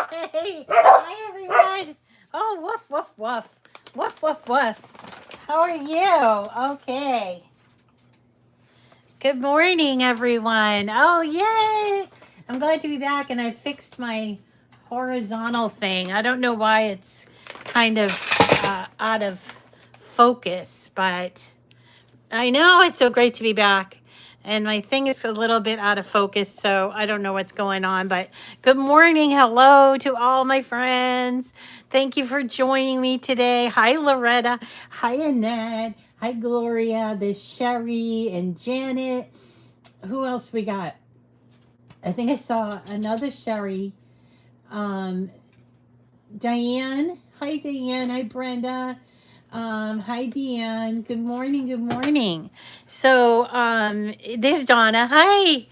Hey, hi everyone. Oh, woof, woof, woof. Woof, woof, woof. How are you? Okay. Good morning, everyone. Oh, yay. I'm glad to be back, and I fixed my horizontal thing. I don't know why it's kind of out of focus, but I know it's so great to be back. And my thing is a little bit out of focus, so I don't know what's going on. But good morning. Hello to all my friends. Thank you for joining me today. Hi, Loretta. Hi, Annette. Hi, Gloria. There's Sherry and Janet. Who else we got? I think I saw another Sherry. Um, Diane. Hi, Diane. Hi, Brenda. Hi, Deanne. Good morning. Good morning. So, there's Donna. Hi.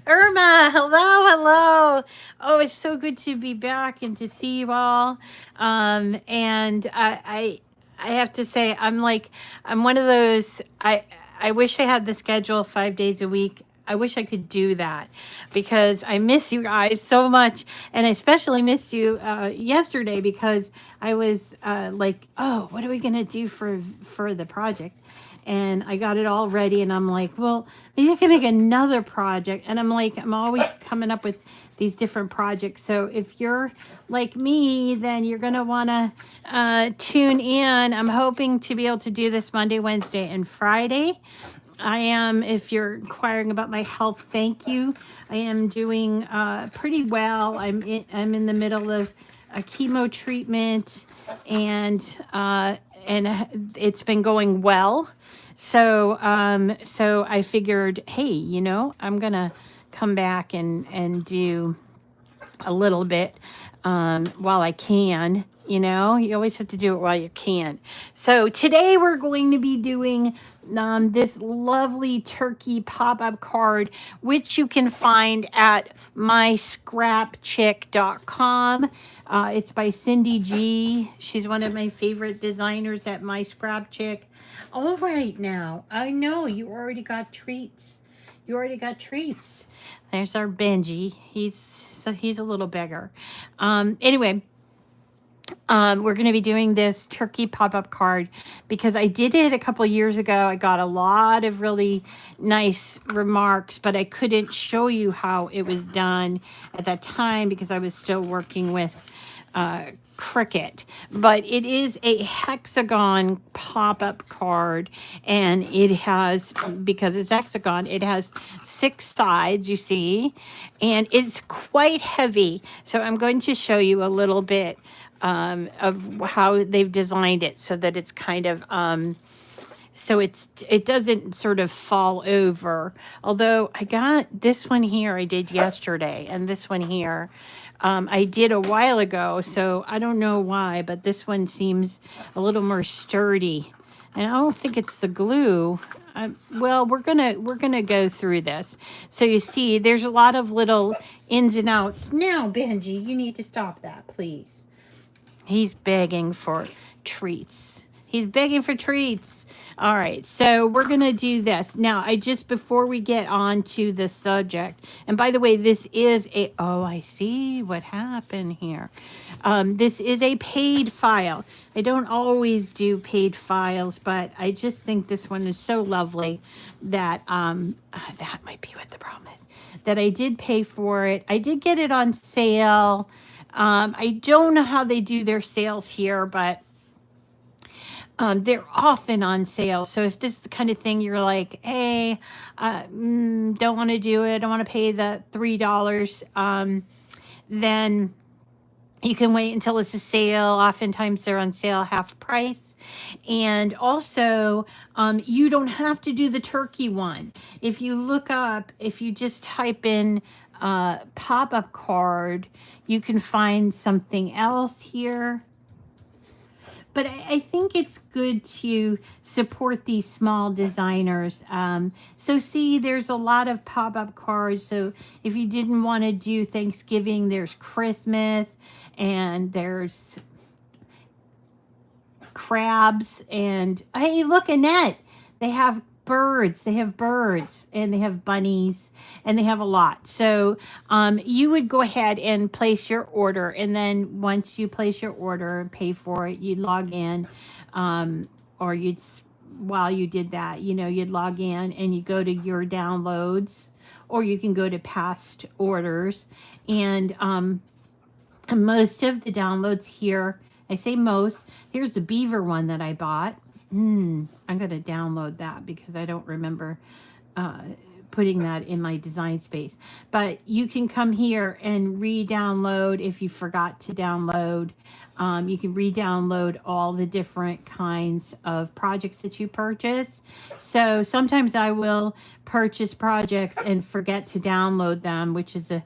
Irma. Hello. Hello. Oh, it's so good to be back and to see you all. And I have to say, I'm one of those, I wish I had the schedule 5 days a week. I wish I could do that because I miss you guys so much. And I especially missed you yesterday because I was like, oh, what are we going to do for the project? And I got it all ready and I'm like, well, maybe I can make another project. And I'm like, I'm always coming up with these different projects. So if you're like me, then you're going to want to tune in. I'm hoping to be able to do this Monday, Wednesday, and Friday. I am, if you're inquiring about my health, thank you. I am doing pretty well. I'm in the middle of a chemo treatment, and it's been going well. So I figured, hey, I'm gonna come back and do a little bit while I can. You always have to do it while you can. So today we're going to be doing this lovely turkey pop-up card, which you can find at myscrapchick.com. It's by Cindy G. She's one of my favorite designers at My Scrap Chick. All right now, I know you already got treats. You already got treats. There's our Benji. He's a little beggar. Anyway, we're going to be doing this turkey pop-up card because I did it a couple years ago. I got a lot of really nice remarks, but I couldn't show you how it was done at that time because I was still working with Cricut. But it is a hexagon pop-up card, and it has, because it's hexagon, it has 6 sides, you see, and it's quite heavy. So I'm going to show you a little bit of how they've designed it so that it's kind of so it doesn't sort of fall over. Although I got this one here I did yesterday, and this one here I did a while ago, so I don't know why, but this one seems a little more sturdy. And I don't think it's the glue. Well, we're gonna go through this. So you see, there's a lot of little ins and outs. Now, Benji, you need to stop that, please. He's begging for treats. He's begging for treats. All right, so we're going to do this. Now, before we get on to the subject, and by the way, this is I see what happened here. This is a paid file. I don't always do paid files, but I just think this one is so lovely that that might be what the problem is, that I did pay for it. I did get it on sale. I don't know how they do their sales here, but they're often on sale. So if this is the kind of thing you're like, hey, don't want to do it, I don't want to pay the $3, then you can wait until it's a sale. Oftentimes they're on sale half price. And also, you don't have to do the turkey one. If you just type in pop-up card, you can find something else here. But I think it's good to support these small designers. So see, there's a lot of pop-up cards. So if you didn't want to do Thanksgiving, there's Christmas, and there's crabs. And hey, look, Annette, they have birds. They have birds, and they have bunnies, and they have a lot. So you would go ahead and place your order, and then once you place your order and pay for it, you'd log in, or while you did that, you know, you'd log in and you go to your downloads, or you can go to past orders, and most of the downloads here, I say most, here's the beaver one that I bought. I'm going to download that because I don't remember putting that in my design space. But you can come here and re-download if you forgot to download. You can re-download all the different kinds of projects that you purchase. So sometimes I will purchase projects and forget to download them, which is a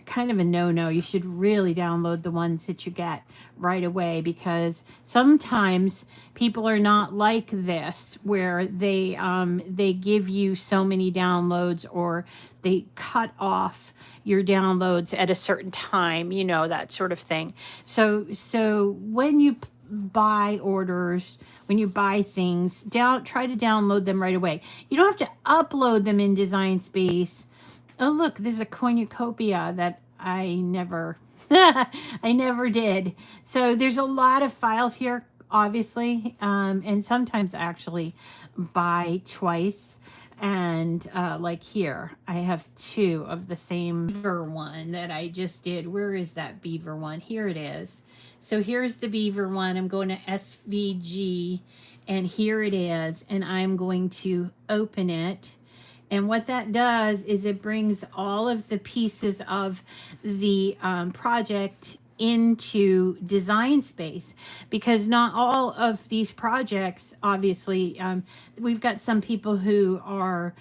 kind of a no-no. You should really download the ones that you get right away, because sometimes people are not like this, where they give you so many downloads, or they cut off your downloads at a certain time, you know, that sort of thing. So when you buy orders, when you buy things, try to download them right away. You don't have to upload them in Design Space. Oh, look, there's a cornucopia that I never, I never did. So there's a lot of files here, obviously, and sometimes I actually buy twice. And like here, I have two of the same beaver one that I just did. Where is that beaver one? Here it is. So here's the beaver one. I'm going to SVG, and here it is. And I'm going to open it. And what that does is it brings all of the pieces of the project into Design Space, because not all of these projects, obviously, we've got some people who are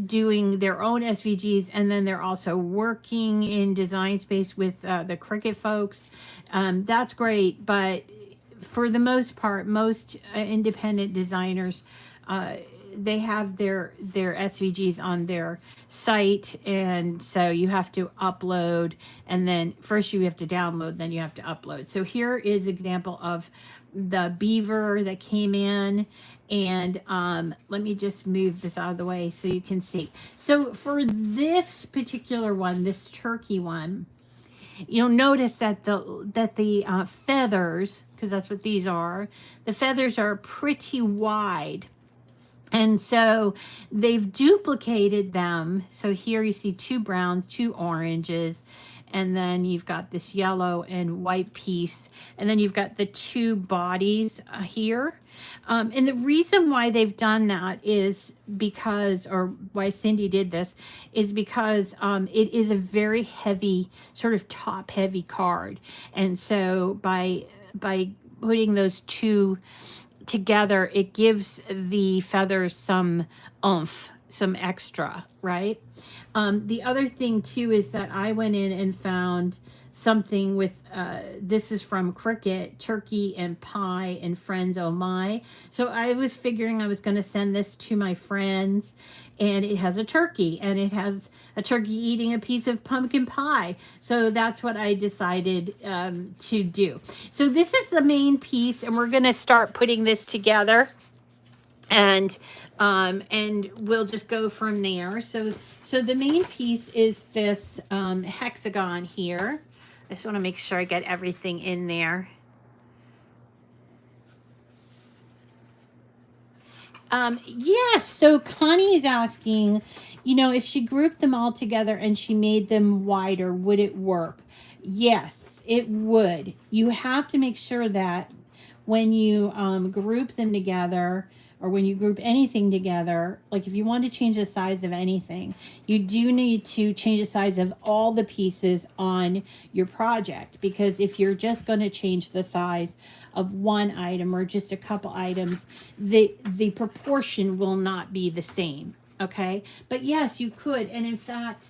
doing their own SVGs, and then they're also working in Design Space with the Cricut folks. That's great, but for the most part, most independent designers, they have their SVGs on their site, and so you have to upload, and then first you have to download, then you have to upload. So here is example of the beaver that came in, and let me just move this out of the way so you can see. So for this particular one, this turkey one, you'll notice that the feathers, because that's what these are, the feathers are pretty wide. And so they've duplicated them. So here you see two browns, two oranges, and then you've got this yellow and white piece. And then you've got the two bodies here. And the reason why they've done that is because, or why Cindy did this, is because it is a very heavy, sort of top heavy card. And so by putting those two together, it gives the feathers some oomph, some extra, right? The other thing too is that I went in and found something with, this is from Cricut, turkey and pie and friends oh my. So I was figuring I was going to send this to my friends, and it has a turkey, and it has a turkey eating a piece of pumpkin pie. So that's what I decided to do. So this is the main piece, and we're going to start putting this together, and we'll just go from there. So the main piece is this hexagon here. I just want to make sure I get everything in there. Yes, so Connie is asking, you know, if she grouped them all together and she made them wider, would it work? Yes, it would. You have to make sure that when you group them together, or when you group anything together, like if you want to change the size of anything, you do need to change the size of all the pieces on your project, because if you're just going to change the size of one item or just a couple items, the proportion will not be the same. Okay, but yes, you could. And in fact,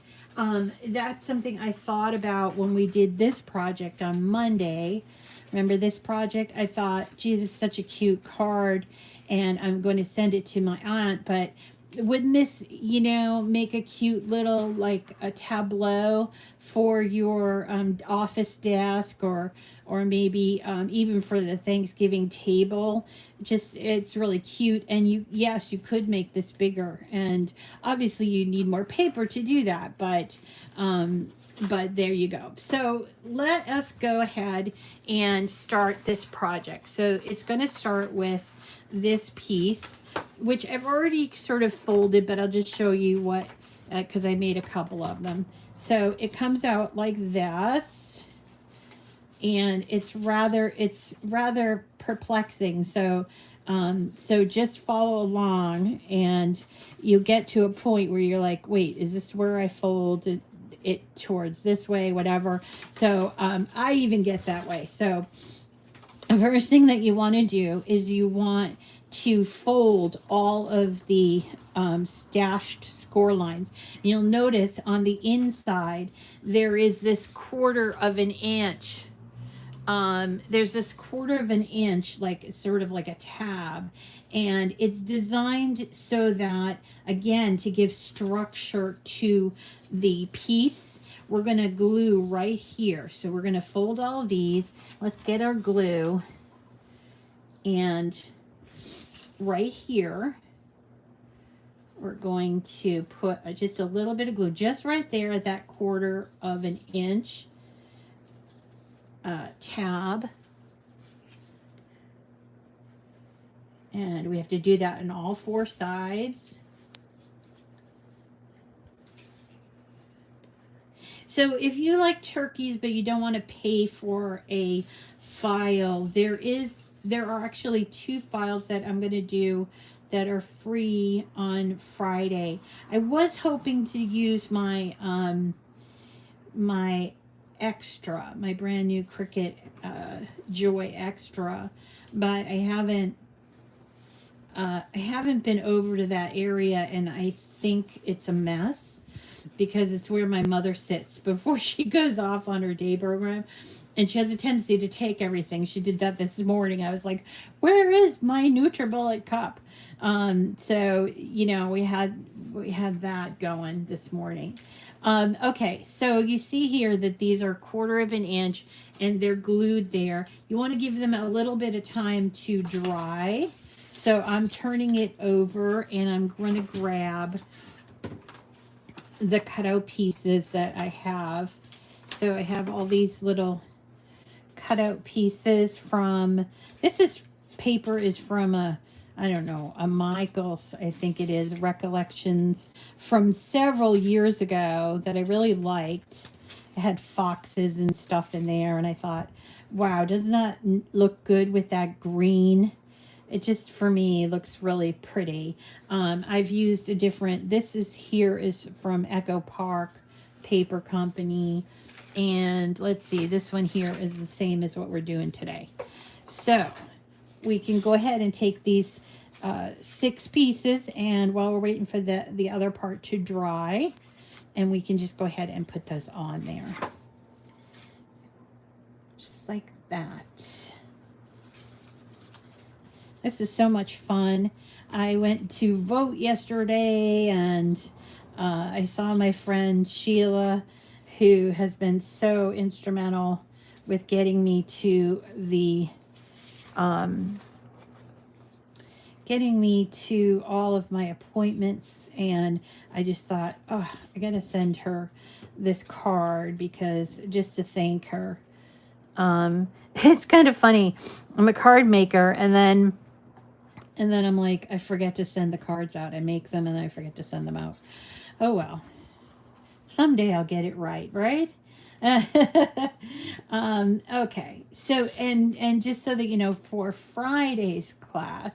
that's something I thought about when we did this project on Monday. Remember this project? I thought, gee, this is such a cute card, and I'm going to send it to my aunt, but wouldn't this, you know, make a cute little like a tableau for your office desk, or maybe even for the Thanksgiving table? Just, it's really cute. And you, yes, you could make this bigger, and obviously you need more paper to do that, but there you go. So let us go ahead and start this project. So it's going to start with this piece, which I've already sort of folded, but I'll just show you what, because I made a couple of them. So it comes out like this, and it's rather perplexing. So so just follow along, and you get to a point where you're like, wait, is this where I fold it towards this way, whatever. So I even get that way. So the first thing that you want to do is you want to fold all of the stashed score lines. And you'll notice on the inside there is this 1/4 inch. There's this 1/4 inch, like sort of like a tab, and it's designed so that, again, to give structure to the piece. We're going to glue right here. So we're going to fold all of these. Let's get our glue. And right here, we're going to put just a little bit of glue, just right there at that 1/4 inch tab. And we have to do that on all 4 sides. So if you like turkeys but you don't want to pay for a file, there are actually 2 files that I'm going to do that are free on Friday. I was hoping to use my my extra, my brand new Cricut Joy Extra, but I haven't been over to that area, and I think it's a mess because it's where my mother sits before she goes off on her day program, and she has a tendency to take everything. She did that this morning. I was like, where is my NutriBullet cup? So, you know, we had that going this morning. Okay, so you see here that these are 1/4 inch, and they're glued there. You want to give them a little bit of time to dry. So I'm turning it over, and I'm going to grab the cutout pieces that I have. So I have all these little cutout pieces from, paper is from I don't know, a Michael's, I think it is, Recollections from several years ago that I really liked. It had foxes and stuff in there, and I thought, wow, doesn't that look good with that green? It just, for me, looks really pretty. I've used a different, this is from Echo Park Paper Company. And let's see, this one here is the same as what we're doing today. So we can go ahead and take these 6 pieces, and while we're waiting for the other part to dry, and we can just go ahead and put those on there. Just like that. This is so much fun. I went to vote yesterday, and I saw my friend Sheila, who has been so instrumental with getting me to all of my appointments. And I just thought, oh, I gotta send her this card, because just to thank her. It's kind of funny. I'm a card maker, and then I'm like, I forget to send the cards out. I make them and then I forget to send them out. Oh well. Someday I'll get it right, right? Okay. So, and just so that you know, for Friday's class,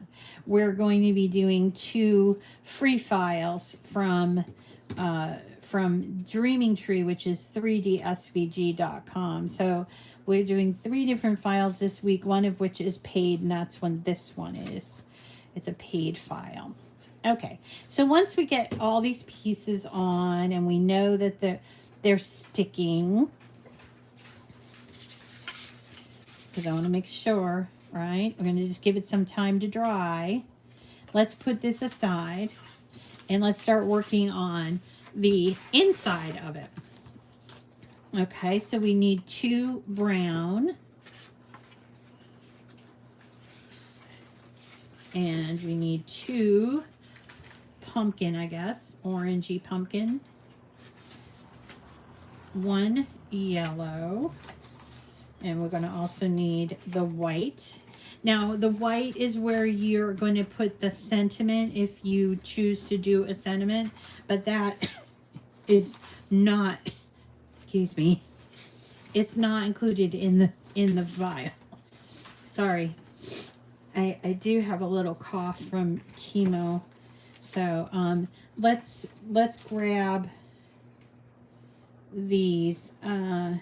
we're going to be doing 2 free files from Dreaming Tree, which is 3dsvg.com. So we're doing 3 different files this week, one of which is paid, and that's when this one is. It's a paid file. Okay, so once we get all these pieces on, and we know that they're sticking, because I want to make sure, right? We're going to just give it some time to dry. Let's put this aside. And let's start working on the inside of it. Okay, so we need 2 brown. And we need 2 pumpkin, I guess, orangey pumpkin. 1 yellow. And we're going to also need the white. Now, the white is where you're going to put the sentiment if you choose to do a sentiment, but that is not, excuse me, it's not included in the vial. Sorry. I do have a little cough from chemo. So let's grab these. I'm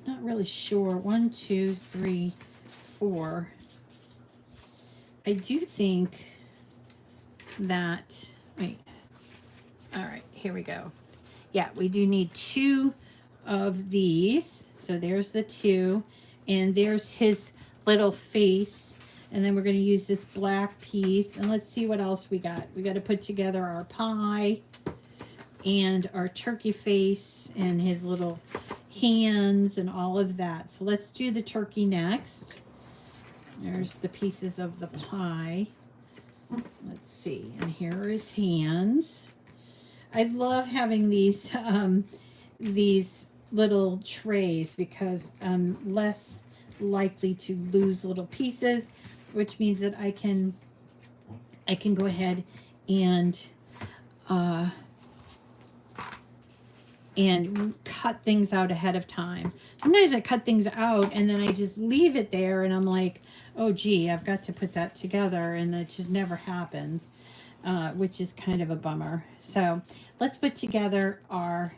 not really sure. 1, 2, 3, 4. I do think that, wait. All right, here we go. Yeah, we do need 2 of these. So there's the 2, and there's his little face. And then we're going to use this black piece. And let's see what else we got. We got to put together our pie and our turkey face and his little hands and all of that. So let's do the turkey next. There's the pieces of the pie. Let's see. And here are his hands. I love having these little trays because I'm less likely to lose little pieces, which means that I can go ahead and cut things out ahead of time. Sometimes I cut things out and then I just leave it there and I'm like, oh gee, I've got to put that together, and it just never happens, which is kind of a bummer. So let's put together our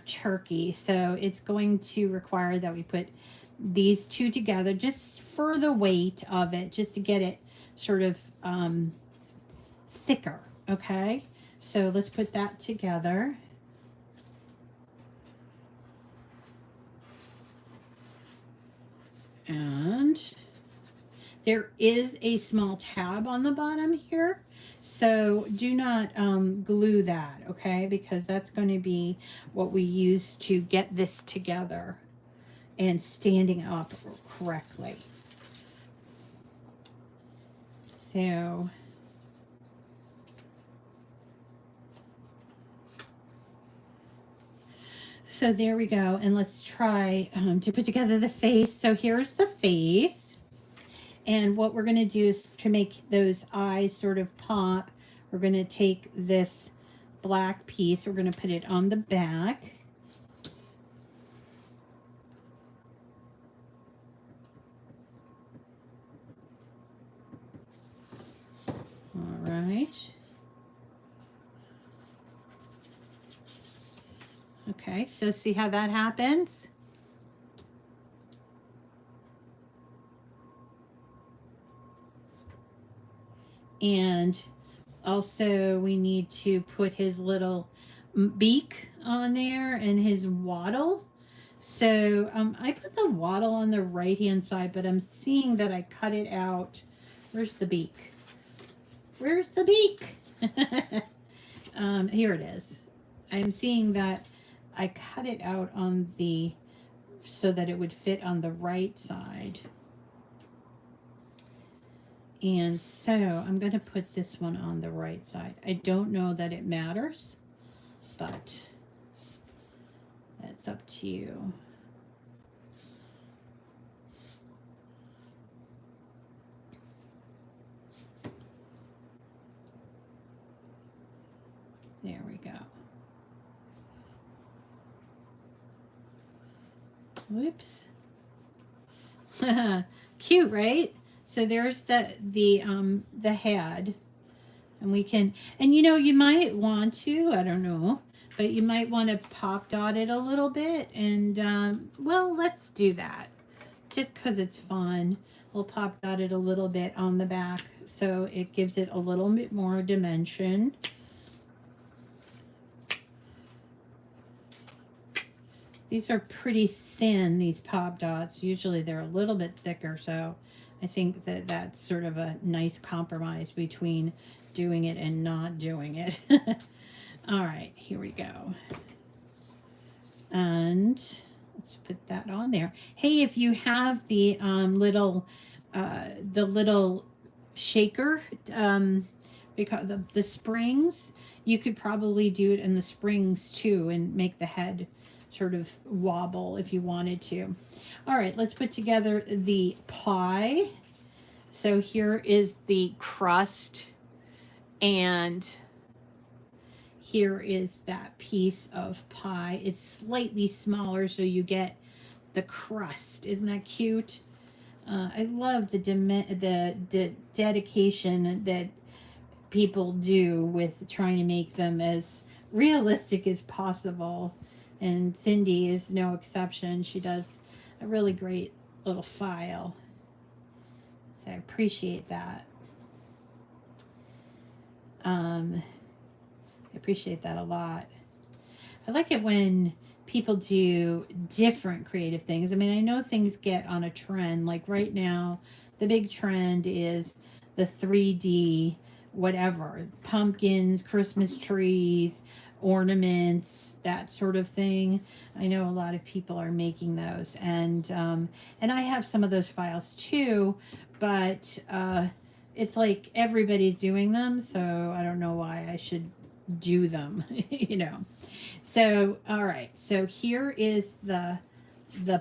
turkey. So it's going to require that we put these 2 together just for the weight of it, just to get it sort of thicker. Okay, so let's put that together. And there is a small tab on the bottom here, so do not glue that, okay, because that's going to be what we use to get this together and standing up correctly. So there we go, and let's try to put together the face. So here's the face, and what we're going to do is to make those eyes sort of pop, we're going to take this black piece, we're going to put it on the back. All right. Okay, so see how that happens? And also we need to put his little beak on there and his wattle. So I put the wattle on the right hand side, but I'm seeing that I cut it out. Where's the beak? Where's the beak? Here it is. I'm seeing that I cut it out on the, so that it would fit on the right side. And so I'm going to put this one on the right side. I don't know that it matters, but that's up to you. There we go. Whoops. Cute, right? So there's the head, and we can, and you know, you might want to, I don't know, but you might want to pop dot it a little bit, and well, let's do that just because it's fun. We'll pop dot it a little bit on the back so it gives it a little bit more dimension. These are pretty thin, these pop dots. Usually they're a little bit thicker, so I think that that's sort of a nice compromise between doing it and not doing it. All right, here we go. And let's put that on there. Hey, if you have the little shaker, because the springs, you could probably do it in the springs too and make the head sort of wobble if you wanted to. All right, let's put together the pie. So here is the crust, and here is that piece of pie. It's slightly smaller, so you get the crust. Isn't that cute? I love the dedication that people do with trying to make them as realistic as possible. And Cindy is no exception. She does a really great little file. So I appreciate that. I appreciate that a lot. I like it when people do different creative things. I mean, I know things get on a trend. Like right now, the big trend is the 3D whatever, pumpkins, Christmas trees, ornaments, that sort of thing. I know a lot of people are making those, and I have some of those files too, but it's like everybody's doing them, so I don't know why I should do them, you know. So, all right. So here is the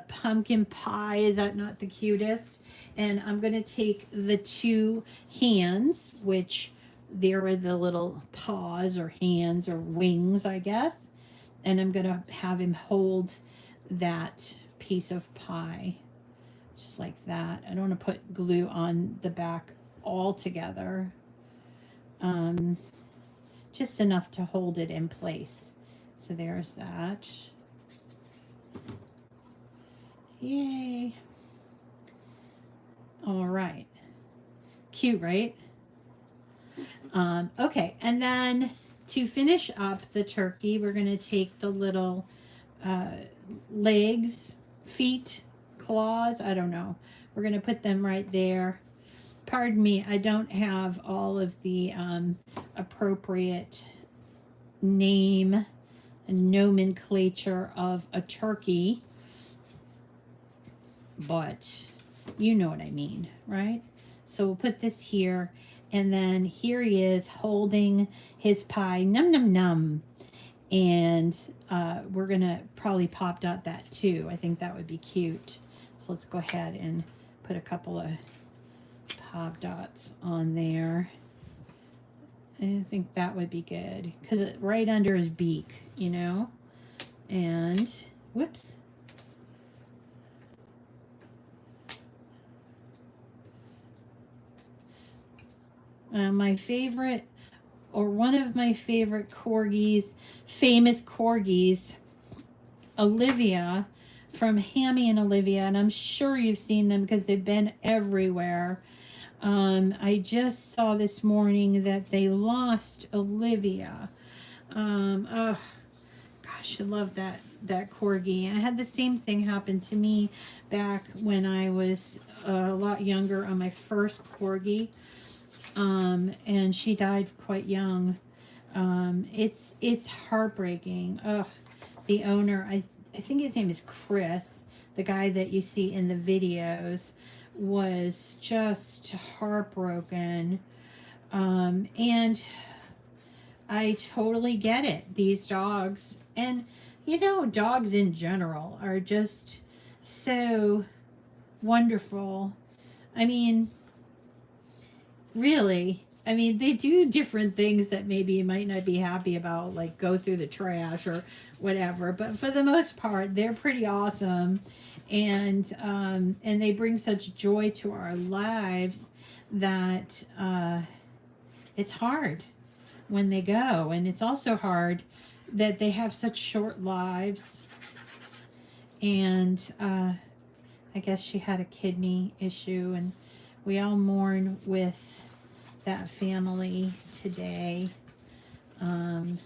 pumpkin pie. Is that not the cutest? And I'm going to take the two hands, which there are the little paws or hands or wings, I guess. And I'm going to have him hold that piece of pie just like that. I don't want to put glue on the back all together. Just enough to hold it in place. So there's that. Yay. All right. Cute, right? Okay, and then to finish up the turkey, we're going to take the little legs, feet, claws, I don't know. We're going to put them right there. Pardon me, I don't have all of the appropriate name and nomenclature of a turkey, but you know what I mean, right? So we'll put this here, and then here he is holding his pie, num num num, and we're gonna probably pop dot that too. I think that would be cute. So let's go ahead and put a couple of pop dots on there. I think that would be good because it's right under his beak, you know. And whoops. My favorite, or one of my favorite corgis, famous corgis, Olivia from Hammy and Olivia, and I'm sure you've seen them because they've been everywhere. I just saw this morning that they lost Olivia. Oh, gosh, I love that corgi. I had the same thing happen to me back when I was a lot younger on my first corgi. And she died quite young. It's heartbreaking. Ugh, the owner, I think his name is Chris, the guy that you see in the videos, was just heartbroken. And I totally get it. These dogs, and you know, dogs in general are just so wonderful. I mean, really, I mean, they do different things that maybe you might not be happy about, like go through the trash or whatever. But for the most part, they're pretty awesome, and they bring such joy to our lives that it's hard when they go, and it's also hard that they have such short lives. And I guess she had a kidney issue, and we all mourn with that family today. And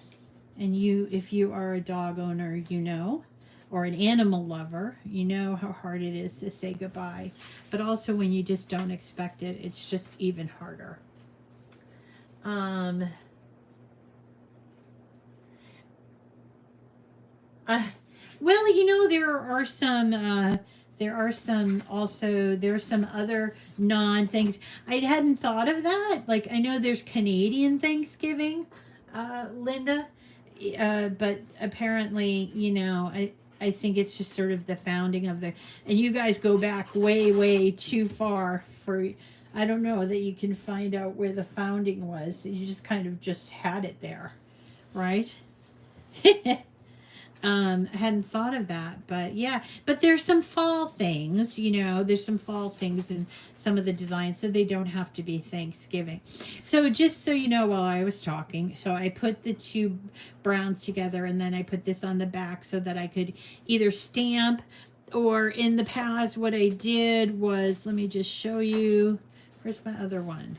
you, if you are a dog owner, you know or an animal lover, you know how hard it is to say goodbye. But also when you just don't expect it, it's just even harder. Uh, well, you know, there's some other non things. I hadn't thought of that. Like, I know there's Canadian Thanksgiving, Linda, but apparently, you know, I think it's just sort of the founding of the, and you guys go back way, way too far for, I don't know that you can find out where the founding was. You just kind of just had it there, right? I hadn't thought of that, but yeah, but there's some fall things, you know, there's some fall things in some of the designs, so they don't have to be Thanksgiving. So just so you know, while I was talking, so I put the two browns together, and then I put this on the back so that I could either stamp, or in the past, what I did was, let me just show you, where's my other one?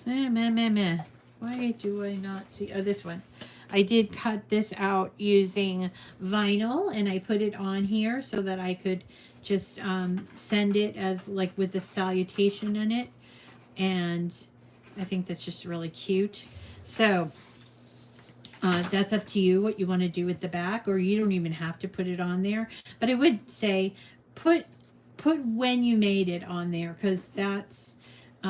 Why do I not see, oh, this one. I did cut this out using vinyl, and I put it on here so that I could just send it as like with the salutation in it. And I think that's just really cute. So that's up to you what you want to do with the back, or you don't even have to put it on there. But I would say put when you made it on there, because that's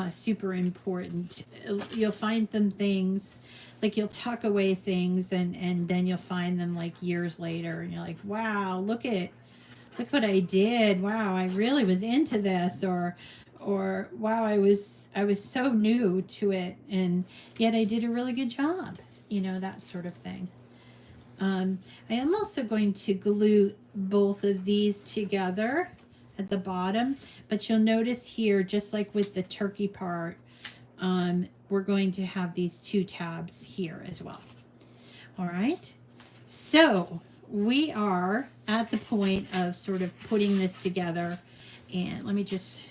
super important. You'll find them things, like you'll tuck away things, and then you'll find them like years later, and you're like, wow, look what I did. Wow, I really was into this, or wow, I was so new to it, and yet I did a really good job, you know, that sort of thing. I am also going to glue both of these together at the bottom, but you'll notice here, just like with the turkey part, we're going to have these two tabs here as well. All right, so we are at the point of sort of putting this together, and let me just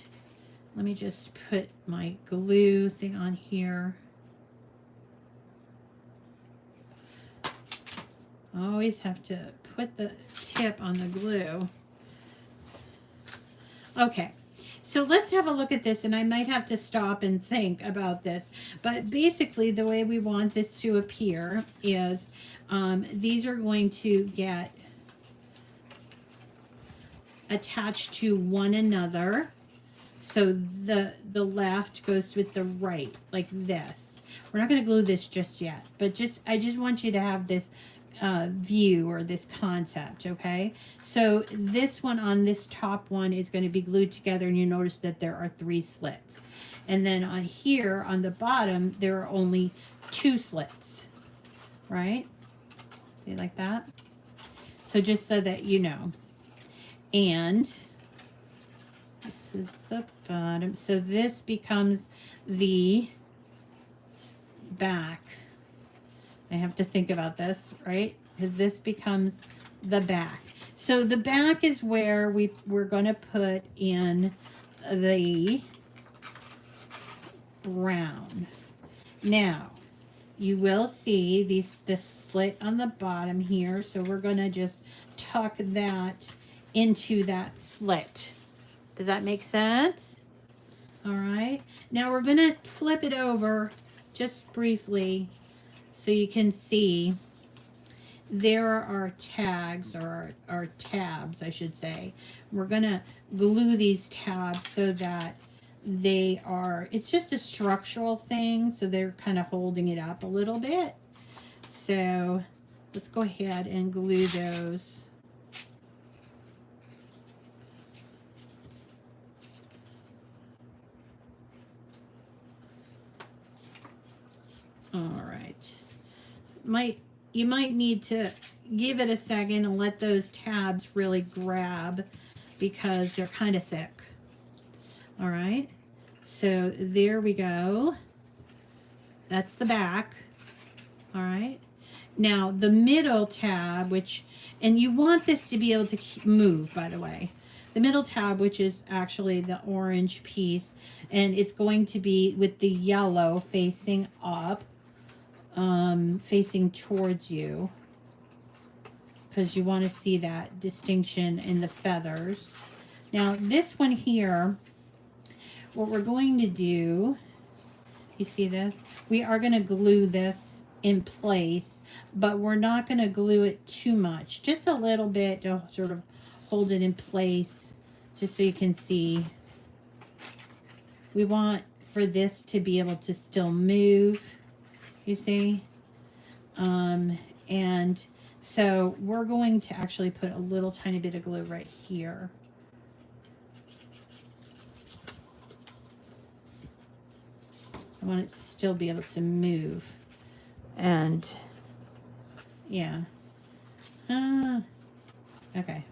put my glue thing on here. Always have to put the tip on the glue. Okay, so let's have a look at this, and I might have to stop and think about this. But basically, the way we want this to appear is these are going to get attached to one another. So the left goes with the right, like this. We're not going to glue this just yet, but I just want you to have this view, or this concept. Okay, so this one on this top one is going to be glued together, and you notice that there are 3 slits, and then on here on the bottom there are only 2 slits, right? See, like that. So just so that you know. And this is the bottom, so this becomes the back. I have to think about this, right? Because this becomes the back. So the back is where we're going to put in the brown. Now, you will see this slit on the bottom here, so we're going to just tuck that into that slit. Does that make sense? All right. Now we're going to flip it over just briefly, so you can see there are tags, or tabs, I should say. We're going to glue these tabs so that they are, it's just a structural thing, so they're kind of holding it up a little bit. So let's go ahead and glue those. All right. You might need to give it a second and let those tabs really grab, because they're kind of thick. All right. So there we go. That's the back. All right. Now the middle tab, and you want this to be able to move, by the way. The middle tab, which is actually the orange piece, and it's going to be with the yellow facing up. Facing towards you. because you want to see that distinction in the feathers. Now this one here, what we're going to do, you see this? We are going to glue this in place, but we're not going to glue it too much. Just a little bit to sort of hold it in place, just so you can see. We want for this to be able to still move, you see? And so we're going to actually put a little tiny bit of glue right here. I want it to still be able to move. And yeah. Okay.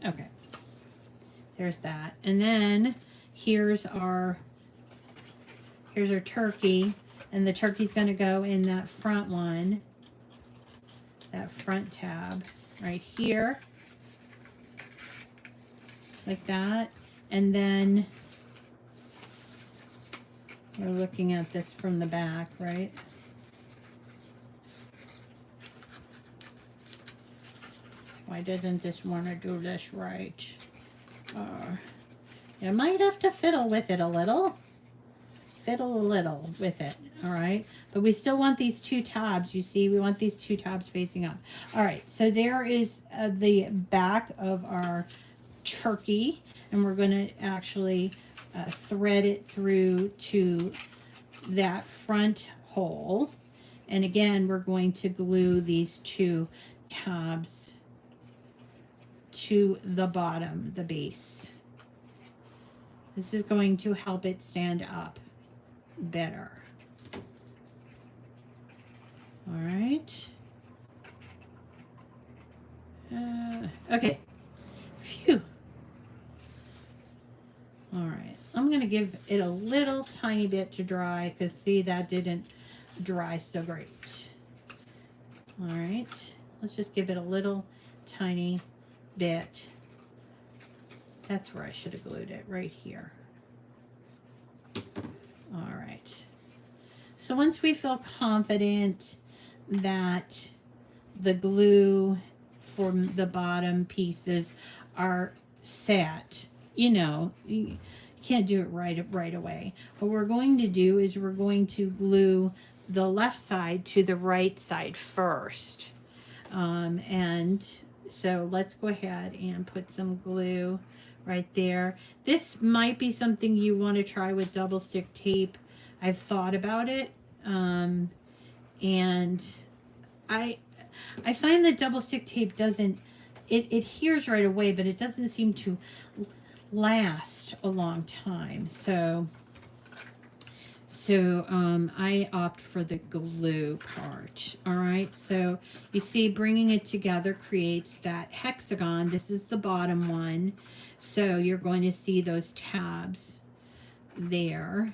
Okay. There's that. And then here's our turkey. And the turkey's going to go in that front one. That front tab right here. Just like that. And then we're looking at this from the back, right? Why doesn't this want to do this right? You might have to fiddle with it a little. Fiddle a little with it, all right? But we still want these two tabs. You see, we want these two tabs facing up. All right, so there is the back of our turkey, and we're going to actually thread it through to that front hole. And again, we're going to glue these two tabs to the bottom, the base. This is going to help it stand up better. All right. Okay. Phew. All right. I'm going to give it a little tiny bit to dry, because see, that didn't dry so great. All right. Let's just give it a little tiny bit. That's where I should have glued it, right here. All right. So once we feel confident that the glue for the bottom pieces are set, you know, you can't do it right away. What we're going to do is we're going to glue the left side to the right side first. And so let's go ahead and put some glue right there. This might be something you want to try with double stick tape. I've thought about it. And I find that double stick tape doesn't, it adheres right away, but it doesn't seem to last a long time. So I opt for the glue part. All right, so you see, bringing it together creates that hexagon. This is the bottom one. So you're going to see those tabs there.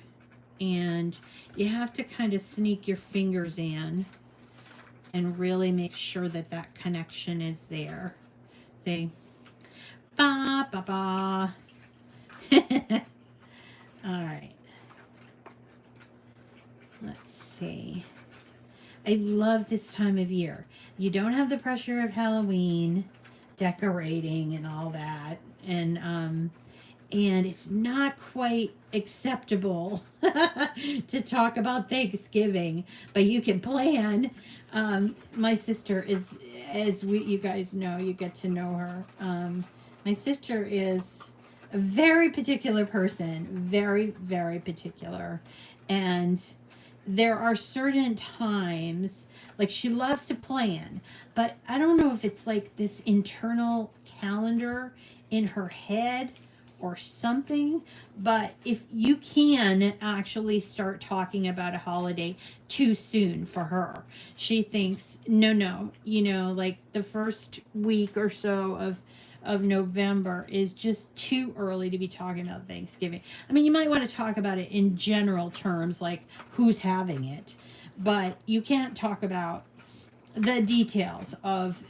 And you have to kind of sneak your fingers in and really make sure that that connection is there. See? Ba, ba, ba. All right. Let's see. I love this time of year. You don't have the pressure of Halloween, decorating and all that. And it's not quite acceptable to talk about Thanksgiving, but you can plan. My sister is, you guys know, you get to know her. My sister is a very particular person, very, very particular. And there are certain times, like, she loves to plan, but I don't know if it's like this internal calendar in her head or something, but if you can actually start talking about a holiday too soon for her, she thinks, no, you know, like the first week or so of November is just too early to be talking about Thanksgiving. I mean, you might want to talk about it in general terms, like who's having it, but you can't talk about the details of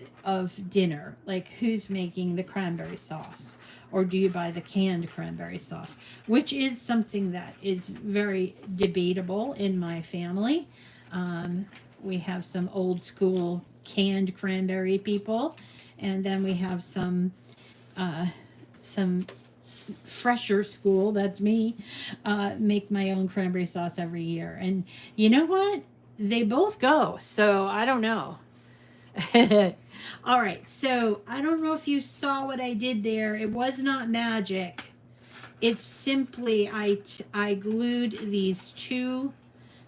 dinner, like who's making the cranberry sauce, or do you buy the canned cranberry sauce, which is something that is very debatable in my family. we have some old school canned cranberry people, and then we have some fresher school, that's me, make my own cranberry sauce every year. And you know what? They both go. So I don't know. All right. So I don't know if you saw what I did there. It was not magic. It's simply I glued these two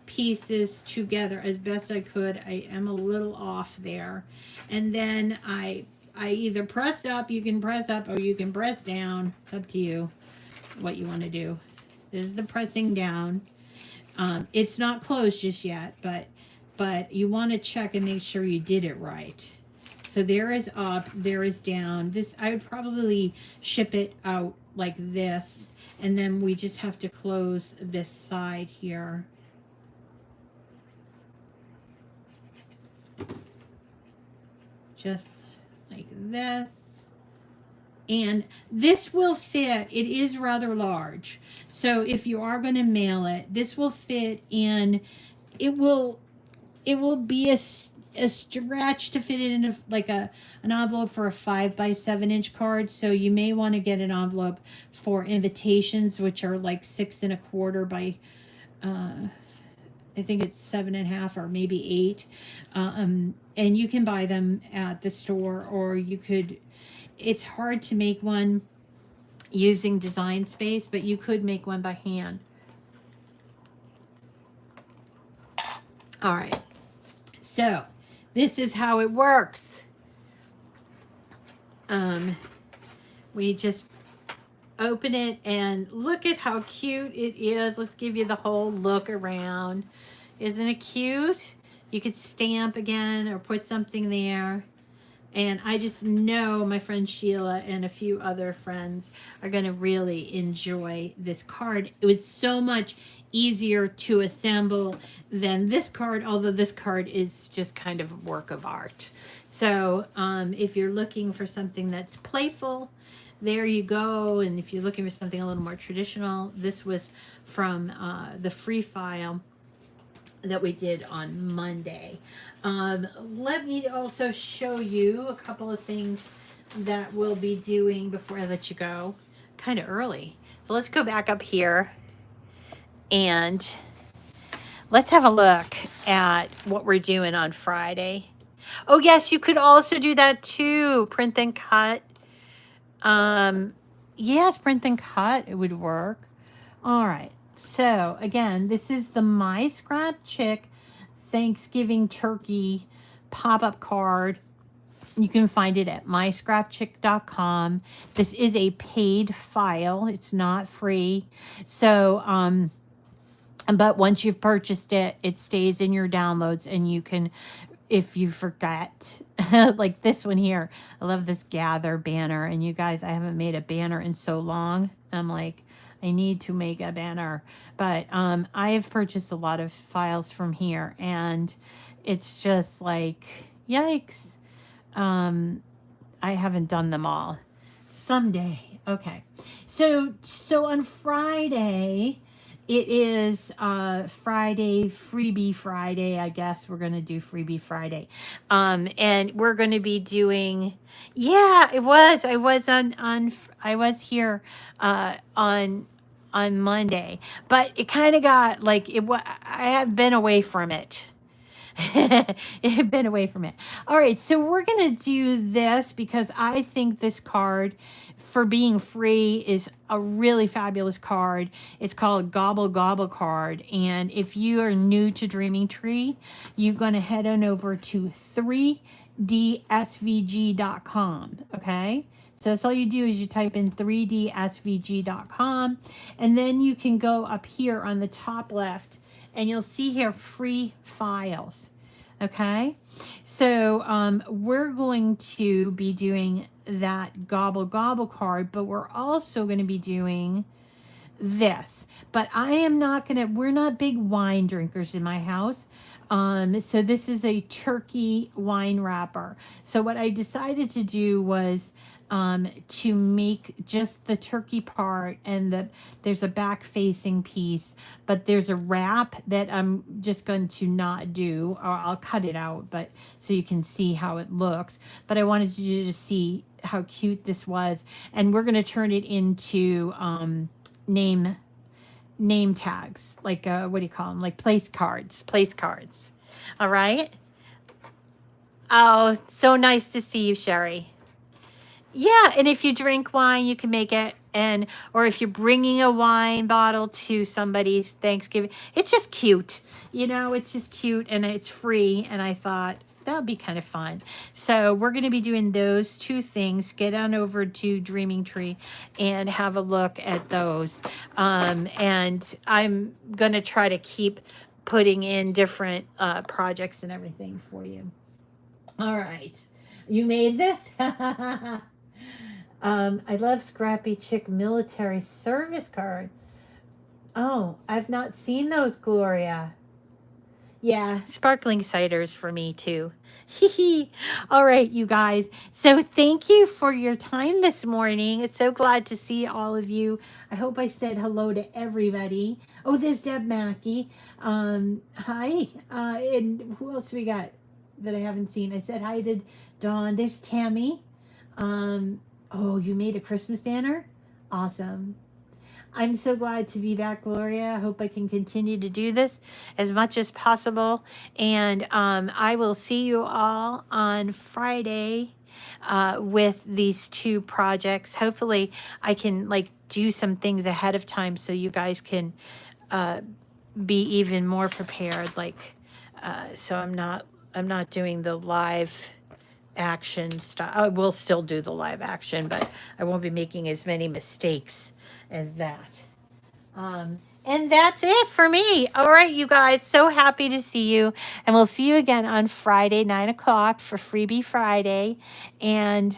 pieces together as best I could. I am a little off there. And then I either pressed up, you can press up, or you can press down. It's up to you what you want to do. This is the pressing down. It's not closed just yet, but you want to check and make sure you did it right. So there is up, there is down. This, I would probably ship it out like this, and then we just have to close this side here. Just like this. And this will fit. It is rather large. So if you are going to mail it, this will fit in. It will be a stretch to fit it in an envelope for a 5x7 inch card. So you may want to get an envelope for invitations, which are like 6 1/4 by I think it's 7.5 or maybe 8. And you can buy them at the store, or you could, it's hard to make one using Design Space, but you could make one by hand. All right. So this is how it works. We just open it and look at how cute it is. Let's give you the whole look around. Isn't it cute? You could stamp again or put something there. And I just know my friend Sheila and a few other friends are going to really enjoy this card. It was so much easier to assemble than this card, although this card is just kind of a work of art. So if you're looking for something that's playful, there you go. And if you're looking for something a little more traditional, this was from the free file that we did on Monday. Let me also show you a couple of things that we'll be doing before I let you go. Kind of early. So let's go back up here and let's have a look at what we're doing on Friday. Oh yes, you could also do that too. Print and cut. Yes, print and cut. It would work. All right. So again, this is the My Scrap Chick Thanksgiving Turkey pop-up card. You can find it at myscrapchick.com. This is a paid file. It's not free. So, but once you've purchased it, it stays in your downloads, and you can, if you forget, like this one here, I love this Gather banner. And you guys, I haven't made a banner in so long. I'm like, I need to make a banner. But I have purchased a lot of files from here, and it's just like, yikes. I haven't done them all. Someday. Okay. So on Friday, it is Friday, Freebie Friday. I guess we're going to do Freebie Friday. And we're going to be doing, yeah, it was. I was here on Monday, but it kind of got like I have been away from it. It had been away from it. All right, so we're going to do this because I think this card, for being free, is a really fabulous card. It's called Gobble Gobble card. And if you are new to Dreaming Tree, you're going to head on over to 3dsvg.com. Okay, so that's all you do is you type in 3dsvg.com, and then you can go up here on the top left, and you'll see here free files. Okay, so we're going to be doing that Gobble Gobble card, but we're also going to be doing this. But I am not gonna, we're not big wine drinkers in my house. So this is a turkey wine wrapper. So what I decided to do was to make just the turkey part, and there's a back facing piece, but there's a wrap that I'm just going to not do, or I'll cut it out, but so you can see how it looks. But I wanted you to see how cute this was, and we're going to turn it into name tags, like what do you call them, like place cards. All right. Oh, so nice to see you, Sherry. Yeah, and if you drink wine, you can make it. And or if you're bringing a wine bottle to somebody's Thanksgiving, it's just cute. You know, it's just cute, and it's free. And I thought that would be kind of fun. So we're going to be doing those two things. Get on over to Dreaming Tree and have a look at those. And I'm going to try to keep putting in different projects and everything for you. All right. You made this? I love Scrappy Chick military service card. Oh, I've not seen those, Gloria. Yeah, sparkling ciders for me too. All right, you guys. So thank you for your time this morning. It's so glad to see all of you. I hope I said hello to everybody. Oh, there's Deb Mackey. Hi. And who else we got that I haven't seen? I said hi to Dawn. There's Tammy. Oh, you made a Christmas banner? Awesome. I'm so glad to be back, Gloria. I hope I can continue to do this as much as possible. And I will see you all on Friday with these two projects. Hopefully I can like do some things ahead of time so you guys can be even more prepared. Like, so I'm not doing the live action stuff. I will still do the live action, but I won't be making as many mistakes as that. And that's it for me. All right, you guys, so happy to see you. And we'll see you again on Friday, 9 o'clock for Freebie Friday. And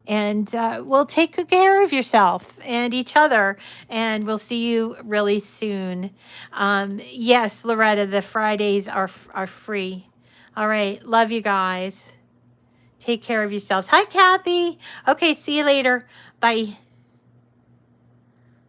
we'll take good care of yourself and each other. And we'll see you really soon. Yes, Loretta, the Fridays are free. All right, love you guys. Take care of yourselves. Hi, Kathy. Okay, see you later. Bye.